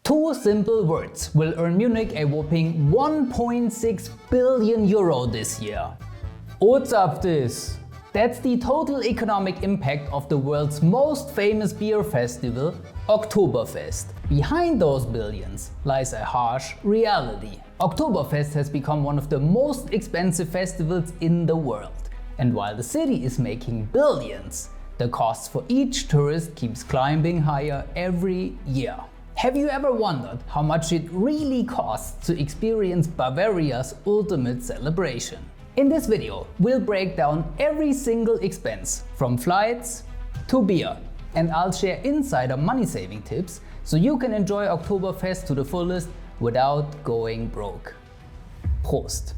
Two simple words will earn Munich a whopping 1.6 billion euro this year. What's up this? That's the total economic impact of the world's most famous beer festival, Oktoberfest. Behind those billions lies a harsh reality. Oktoberfest has become one of the most expensive festivals in the world. And while the city is making billions, the cost for each tourist keeps climbing higher every year. Have you ever wondered how much it really costs to experience Bavaria's ultimate celebration? In this video, we'll break down every single expense, from flights to beer, and I'll share insider money-saving tips so you can enjoy Oktoberfest to the fullest without going broke. Prost!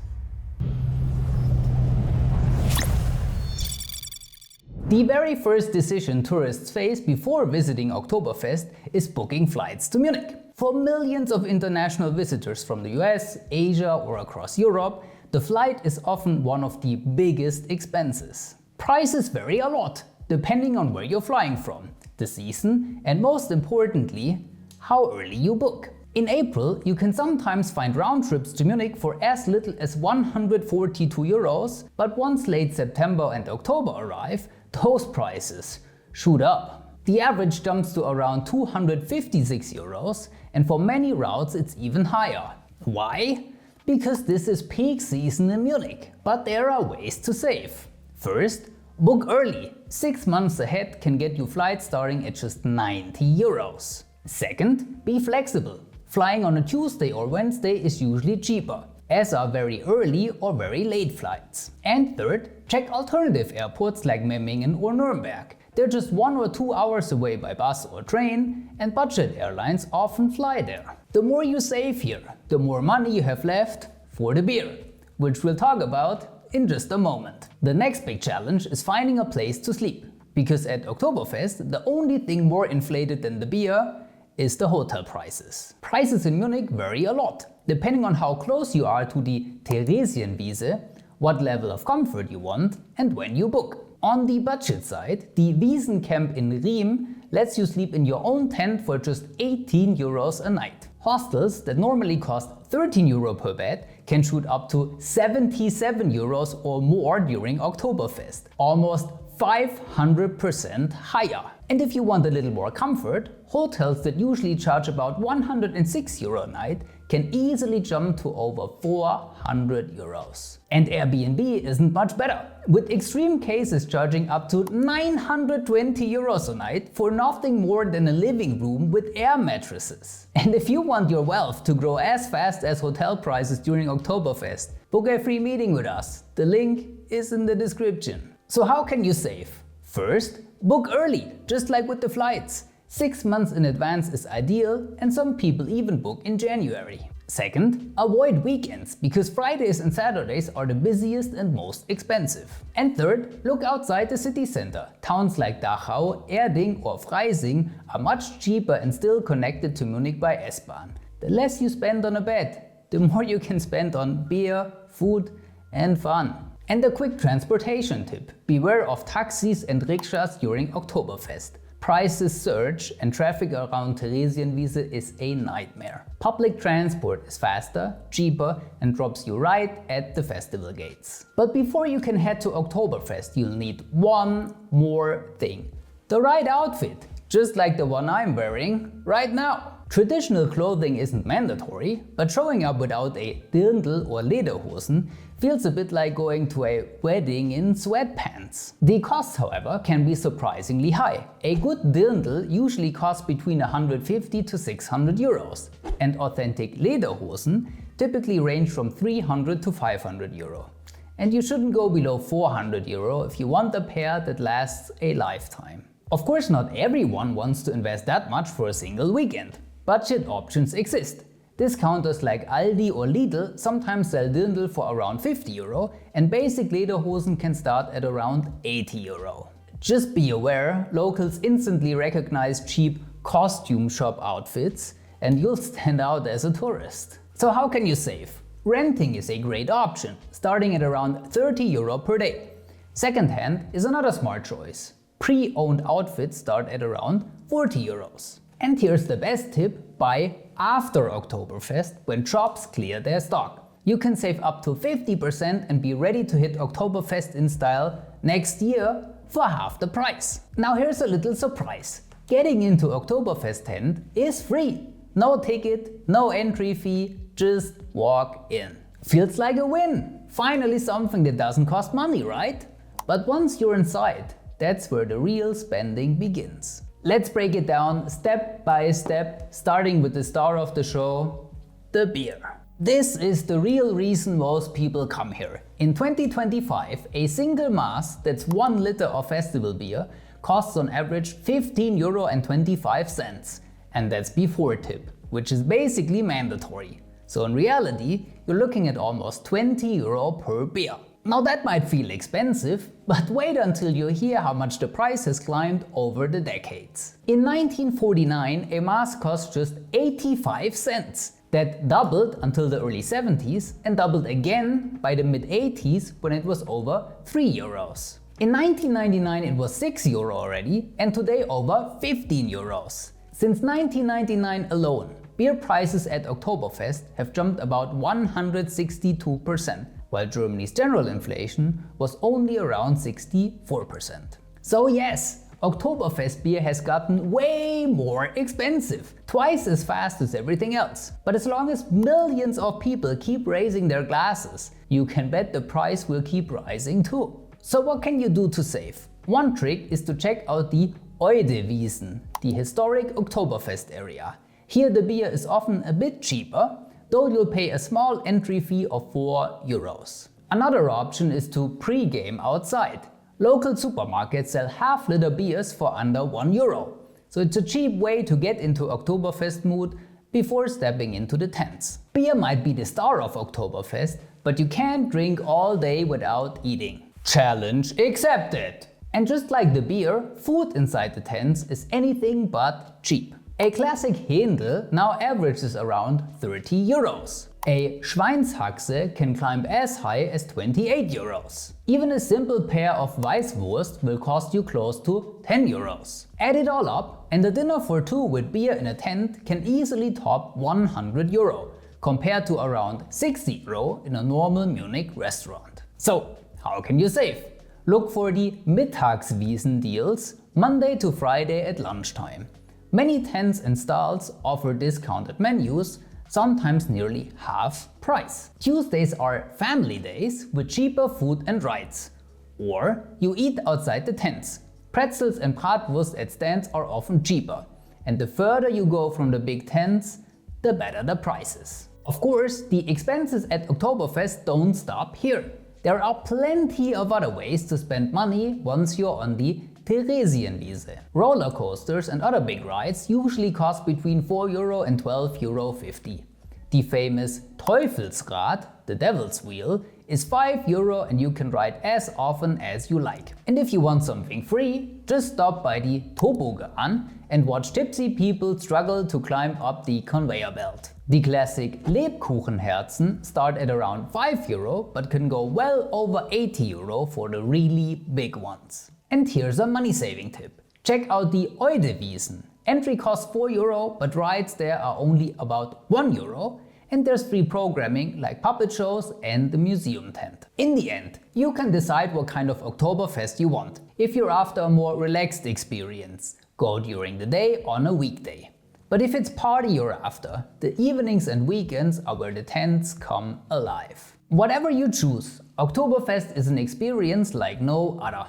The very first decision tourists face before visiting Oktoberfest is booking flights to Munich. For millions of international visitors from the US, Asia or across Europe, the flight is often one of the biggest expenses. Prices vary a lot, depending on where you're flying from, the season, and most importantly, how early you book. In April, you can sometimes find round trips to Munich for as little as 142 euros, but once late September and October arrive, those prices shoot up. The average jumps to around 256 euros, and for many routes it's even higher. Why? Because this is peak season in Munich, but there are ways to save. First, book early. 6 months ahead can get you flights starting at just 90 euros. Second, be flexible. Flying on a Tuesday or Wednesday is usually cheaper, as are very early or very late flights. And third, check alternative airports like Memmingen or Nuremberg. They're just 1 or 2 hours away by bus or train, and budget airlines often fly there. The more you save here, the more money you have left for the beer, which we'll talk about in just a moment. The next big challenge is finding a place to sleep, because at Oktoberfest, the only thing more inflated than the beer is the hotel prices. Prices in Munich vary a lot, depending on how close you are to the Theresienwiese, what level of comfort you want, and when you book. On the budget side, the Wiesn camp in Riem lets you sleep in your own tent for just 18 euros a night. Hostels that normally cost 13 euro per bed can shoot up to 77 euros or more during Oktoberfest, almost 500% higher. And if you want a little more comfort, hotels that usually charge about 106 euro a night can easily jump to over 400 euros. And Airbnb isn't much better, with extreme cases charging up to 920 euros a night for nothing more than a living room with air mattresses. And if you want your wealth to grow as fast as hotel prices during Oktoberfest, book a free meeting with us. The link is in the description. So how can you save? First, book early, just like with the flights. 6 months in advance is ideal, and some people even book in January. Second, avoid weekends, because Fridays and Saturdays are the busiest and most expensive. And third, look outside the city center. Towns like Dachau, Erding or Freising are much cheaper and still connected to Munich by S-Bahn. The less you spend on a bed, the more you can spend on beer, food and fun. And a quick transportation tip: beware of taxis and rickshaws during Oktoberfest. Prices surge and traffic around Theresienwiese is a nightmare. Public transport is faster, cheaper and drops you right at the festival gates. But before you can head to Oktoberfest, you'll need one more thing: the right outfit, just like the one I'm wearing right now. Traditional clothing isn't mandatory, but showing up without a Dirndl or Lederhosen feels a bit like going to a wedding in sweatpants. The costs, however, can be surprisingly high. A good Dirndl usually costs between 150 to 600 euros, and authentic Lederhosen typically range from 300 to 500 euro. And you shouldn't go below 400 euro if you want a pair that lasts a lifetime. Of course, not everyone wants to invest that much for a single weekend. Budget options exist. Discounters like Aldi or Lidl sometimes sell Dirndl for around 50 euro, and basic Lederhosen can start at around 80 euro. Just be aware, locals instantly recognize cheap costume shop outfits and you'll stand out as a tourist. So how can you save? Renting is a great option, starting at around 30 euro per day. Secondhand is another smart choice. Pre-owned outfits start at around 40 euros. And here's the best tip: buy after Oktoberfest, when shops clear their stock. You can save up to 50% and be ready to hit Oktoberfest in style next year for half the price. Now here's a little surprise. Getting into Oktoberfest tent is free. No ticket, no entry fee, just walk in. Feels like a win. Finally something that doesn't cost money, right? But once you're inside, that's where the real spending begins. Let's break it down step by step, starting with the star of the show, the beer. This is the real reason most people come here. In 2025, a single mass, that's 1 liter of festival beer, costs on average €15.25. And that's before tip, which is basically mandatory. So in reality, you're looking at almost €20 per beer. Now that might feel expensive, but wait until you hear how much the price has climbed over the decades. In 1949, a mass cost just 85 cents. That doubled until the early 70s and doubled again by the mid-80s when it was over €3. In 1999 it was €6 already and today over €15. Since 1999 alone, beer prices at Oktoberfest have jumped about 162%, while Germany's general inflation was only around 64%. So yes, Oktoberfest beer has gotten way more expensive, twice as fast as everything else. But as long as millions of people keep raising their glasses, you can bet the price will keep rising too. So what can you do to save? One trick is to check out the Wiesn, the historic Oktoberfest area. Here the beer is often a bit cheaper, though you'll pay a small entry fee of €4. Another option is to pre-game outside. Local supermarkets sell half-liter beers for under €1. So it's a cheap way to get into Oktoberfest mood before stepping into the tents. Beer might be the star of Oktoberfest, but you can't drink all day without eating. Challenge accepted! And just like the beer, food inside the tents is anything but cheap. A classic Händel now averages around €30. A Schweinshaxe can climb as high as €28. Even a simple pair of Weißwurst will cost you close to €10. Add it all up and a dinner for two with beer in a tent can easily top €100, compared to around €60 in a normal Munich restaurant. So how can you save? Look for the Mittagswiesen deals Monday to Friday at lunchtime. Many tents and stalls offer discounted menus, sometimes nearly half price. Tuesdays are family days with cheaper food and rides. Or you eat outside the tents. Pretzels and Bratwurst at stands are often cheaper. And the further you go from the big tents, the better the prices. Of course, the expenses at Oktoberfest don't stop here. There are plenty of other ways to spend money once you're on the Theresienwiese. Roller coasters and other big rides usually cost between €4 and €12.50. The famous Teufelsrad, the Devil's Wheel, is €5 and you can ride as often as you like. And if you want something free, just stop by the Toboggan and watch tipsy people struggle to climb up the conveyor belt. The classic Lebkuchenherzen start at around €5 but can go well over €80 for the really big ones. And here's a money saving tip. Check out the Wiesn. Entry costs €4 but rides there are only about €1 and there's free programming like puppet shows and the museum tent. In the end, you can decide what kind of Oktoberfest you want. If you're after a more relaxed experience, go during the day on a weekday. But if it's party you're after, the evenings and weekends are where the tents come alive. Whatever you choose, Oktoberfest is an experience like no other.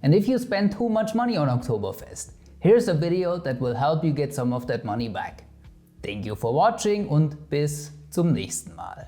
And if you spend too much money on Oktoberfest, here's a video that will help you get some of that money back. Thank you for watching und bis zum nächsten Mal.